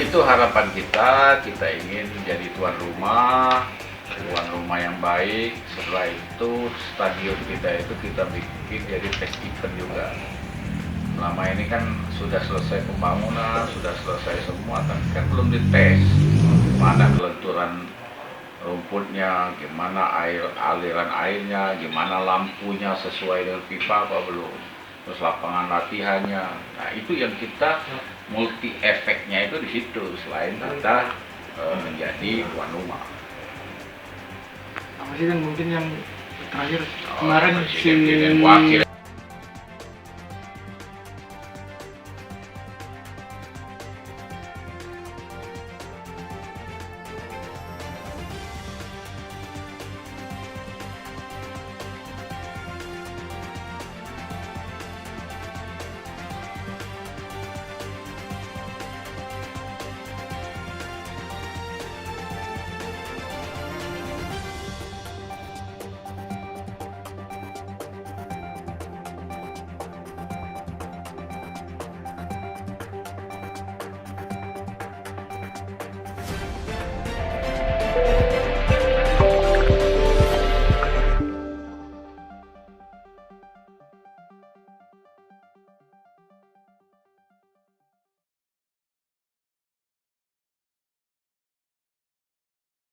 itu harapan kita ingin jadi tuan rumah yang baik. Setelah itu stadion kita itu kita bikin jadi test event juga. Selama ini kan sudah selesai pembangunan, sudah selesai semua, tapi kan belum dites. Mana kelenturan rumputnya, gimana aliran airnya, gimana lampunya sesuai dengan pipa apa belum. Terus lapangan latihannya. Nah, itu yang kita multi efeknya itu di situ selain kita menjadi tuan rumah. Apa sih kan mungkin yang terakhir kemarin si Wakil